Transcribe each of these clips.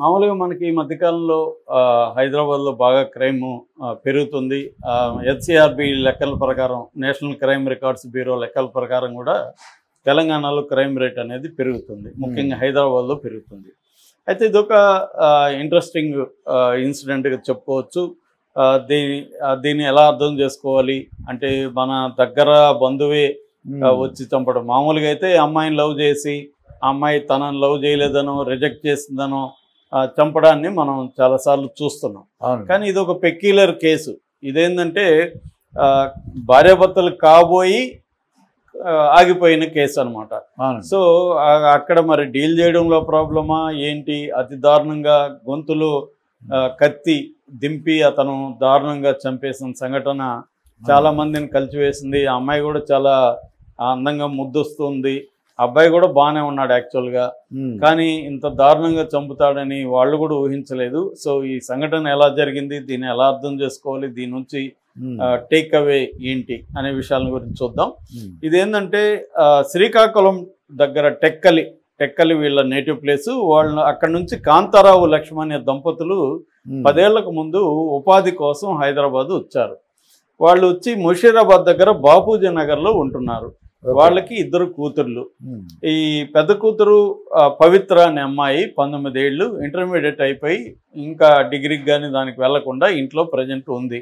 మామూలుగా మనకి ఈ మధ్యకాలంలో హైదరాబాద్లో బాగా క్రైమ్ పెరుగుతుంది. హెచ్సిఆర్బి లెక్కల ప్రకారం, నేషనల్ క్రైమ్ రికార్డ్స్ బ్యూరో లెక్కల ప్రకారం కూడా తెలంగాణలో క్రైమ్ రేట్ అనేది పెరుగుతుంది, ముఖ్యంగా హైదరాబాద్లో పెరుగుతుంది. అయితే ఇదొక ఇంట్రెస్టింగ్ ఇన్సిడెంట్గా చెప్పుకోవచ్చు. దీన్ని ఎలా అర్థం చేసుకోవాలి అంటే, మన దగ్గర బంధువే వచ్చి చంపడం. మామూలుగా అయితే అమ్మాయిని లవ్ చేసి ఆ అమ్మాయి తనని లవ్ చేయలేదనో, రిజెక్ట్ చేసిందనో చంపడాన్ని మనం చాలాసార్లు చూస్తున్నాం. కానీ ఇది ఒక పెక్యులర్ కేసు. ఇదేంటంటే భార్యాభర్తలు కాబోయి ఆగిపోయిన కేసు అనమాట. సో అక్కడ మరి డీల్ చేయడంలో ప్రాబ్లమా ఏంటి? అతి దారుణంగా గొంతులో కత్తి దింపి అతను దారుణంగా చంపేసిన సంఘటన చాలా మందిని కలిచివేసింది. ఆ అమ్మాయి కూడా చాలా అందంగా ముద్దొస్తుంది. అబ్బాయి కూడా బాగానే ఉన్నాడు యాక్చువల్గా, కానీ ఇంత దారుణంగా చంపుతాడని వాళ్ళు కూడా ఊహించలేదు. సో ఈ సంఘటన ఎలా జరిగింది, దీన్ని ఎలా అర్థం చేసుకోవాలి, దీని నుంచి టేక్ అవే ఏంటి అనే విషయాల గురించి చూద్దాం. ఇదేంటంటే శ్రీకాకుళం దగ్గర టెక్కలి వీళ్ళ నేటివ్ ప్లేసు. వాళ్ళు అక్కడ నుంచి కాంతారావు లక్ష్మణ్ అనే దంపతులు 10 ఏళ్లకు ముందు ఉపాధి కోసం హైదరాబాద్ వచ్చారు. వాళ్ళు వచ్చి ముషీరాబాద్ దగ్గర బాపూజీ నగర్లో ఉంటున్నారు. వాళ్ళకి 2 కూతుర్లు. ఈ పెద్ద కూతురు పవిత్ర అనే అమ్మాయి 19 ఏళ్ళు, ఇంటర్మీడియట్ అయిపోయి ఇంకా డిగ్రీకి కానీ దానికి వెళ్లకుండా ఇంట్లో ప్రజెంట్ ఉంది.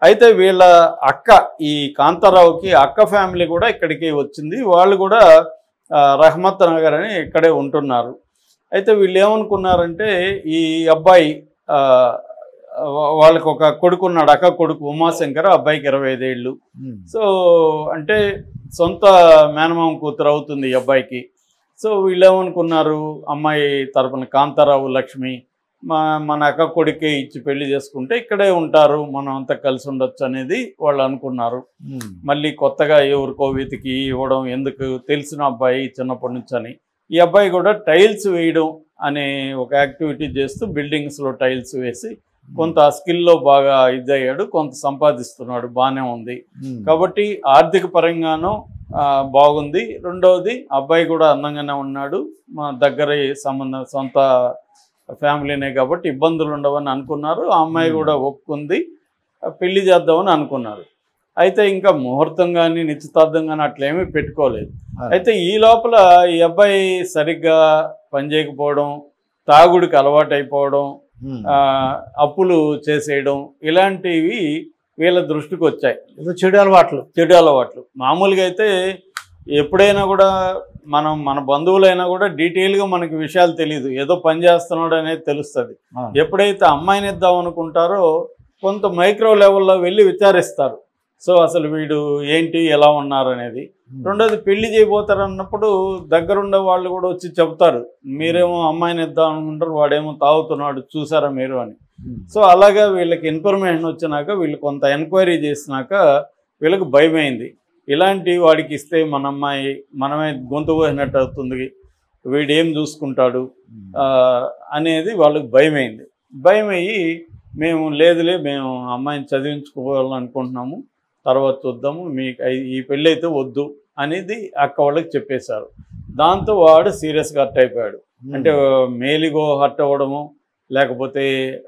అయితే వీళ్ళ అక్క, ఈ కాంతారావుకి అక్క ఫ్యామిలీ కూడా ఇక్కడికి వచ్చింది. వాళ్ళు కూడా రహమత్ నగర్ అని ఇక్కడే ఉంటున్నారు. అయితే వీళ్ళు ఏమనుకున్నారంటే, ఈ అబ్బాయి వాళ్ళకి ఒక కొడుకు ఉన్నాడు, అక్క కొడుకు ఉమాశంకర్, అబ్బాయికి 25 ఏళ్ళు. సో అంటే సొంత మేనమామ కూతురు అవుతుంది ఈ అబ్బాయికి. సో వీళ్ళు ఏమనుకున్నారు, అమ్మాయి తరపున కాంతారావు లక్ష్మి మన అక్క కొడుకే ఇచ్చి పెళ్లి చేసుకుంటే ఇక్కడే ఉంటారు, మనం అంతా కలిసి ఉండొచ్చు అనేది వాళ్ళు అనుకున్నారు. మళ్ళీ కొత్తగా ఎవరికో వెతికి ఇవ్వడం ఎందుకు, తెలిసిన అబ్బాయి చిన్నప్పటి నుంచి అని. ఈ అబ్బాయి కూడా టైల్స్ వేయడం అనే ఒక యాక్టివిటీ చేస్తూ బిల్డింగ్స్లో టైల్స్ వేసి కొంత స్కిల్లో బాగా ఇదయ్యాడు, కొంత సంపాదిస్తున్నాడు, బాగానే ఉంది. కాబట్టి ఆర్థిక పరంగానూ బాగుంది. రెండవది అబ్బాయి కూడా అందంగానే ఉన్నాడు, మా దగ్గర సంబంధం సొంత ఫ్యామిలీనే కాబట్టి ఇబ్బందులు ఉండవని అనుకున్నారు. ఆ అమ్మాయి కూడా ఒప్పుకుంది, పెళ్లి చేద్దామని అనుకున్నారు. అయితే ఇంకా ముహూర్తం కానీ నిశ్చితార్థం కానీ అట్లేమీ పెట్టుకోలేదు. అయితే ఈ లోపల ఈ అబ్బాయి సరిగ్గా పనిచేయకపోవడం, తాగుడికి అలవాటు అయిపోవడం, అప్పులు చేసేయడం, ఇలాంటివి వీళ్ళ దృష్టికి వచ్చాయి. చెడు అలవాట్లు. మామూలుగా అయితే ఎప్పుడైనా కూడా మన బంధువులైనా కూడా డీటెయిల్గా మనకి విషయాలు తెలియదు, ఏదో పని చేస్తున్నాడు అనేది తెలుస్తుంది. ఎప్పుడైతే అమ్మాయిని ఇద్దాం అనుకుంటారో కొంత మైక్రో లెవెల్లో వెళ్ళి విచారిస్తారు. సో అసలు వీడు ఏంటి, ఎలా ఉన్నారు అనేది. రెండోది పెళ్లి చేయబోతారు అన్నప్పుడు దగ్గరుండే వాళ్ళు కూడా వచ్చి చెప్తారు, మీరేమో అమ్మాయిని ఇద్దాం అనుకుంటారు, వాడేమో తాగుతున్నాడు చూసారా మీరు అని. సో అలాగా వీళ్ళకి ఇన్ఫర్మేషన్ వచ్చినాక, వీళ్ళు కొంత ఎంక్వైరీ చేసినాక వీళ్ళకి భయమైంది. ఇలాంటి వాడికి ఇస్తే మన అమ్మాయి మనమే గొంతు పోసినట్టు అవుతుంది, వీడేం చూసుకుంటాడు అనేది వాళ్ళకి భయమైంది. భయమయ్యి మేము మేము అమ్మాయిని చదివించుకోవాలనుకుంటున్నాము, తర్వాత చూద్దాము, మీకు ఈ పెళ్ళి అయితే వద్దు అనేది అక్క వాళ్ళకి చెప్పేశారు. దాంతో వాడు సీరియస్గా హర్ట్ అయిపోయాడు. అంటే మేలిగో హర్ట్ అవ్వడము, లేకపోతే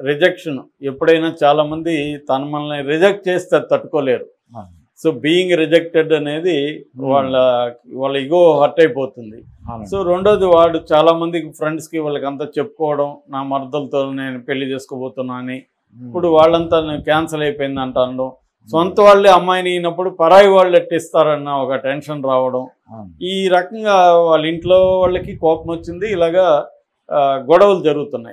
రిజెక్షన్. ఎప్పుడైనా చాలామంది మనల్ని రిజెక్ట్ చేస్తే తట్టుకోలేరు. సో బీయింగ్ రిజెక్టెడ్ అనేది వాళ్ళ ఇగో హర్ట్ అయిపోతుంది. సో రెండోది వాడు చాలామందికి ఫ్రెండ్స్కి వాళ్ళకంతా చెప్పుకోవడం, నా మరదలతో నేను పెళ్లి చేసుకోబోతున్నా అని. ఇప్పుడు వాళ్ళంతా క్యాన్సిల్ అయిపోయింది అంటాను. సొంత వాళ్ళే అమ్మాయిని అయినప్పుడు పరాయి వాళ్ళు ఎట్టిస్తారన్న ఒక టెన్షన్ రావడం, ఈ రకంగా వాళ్ళ ఇంట్లో వాళ్ళకి కోపం వచ్చింది. ఇలాగా గొడవలు జరుగుతున్నాయి.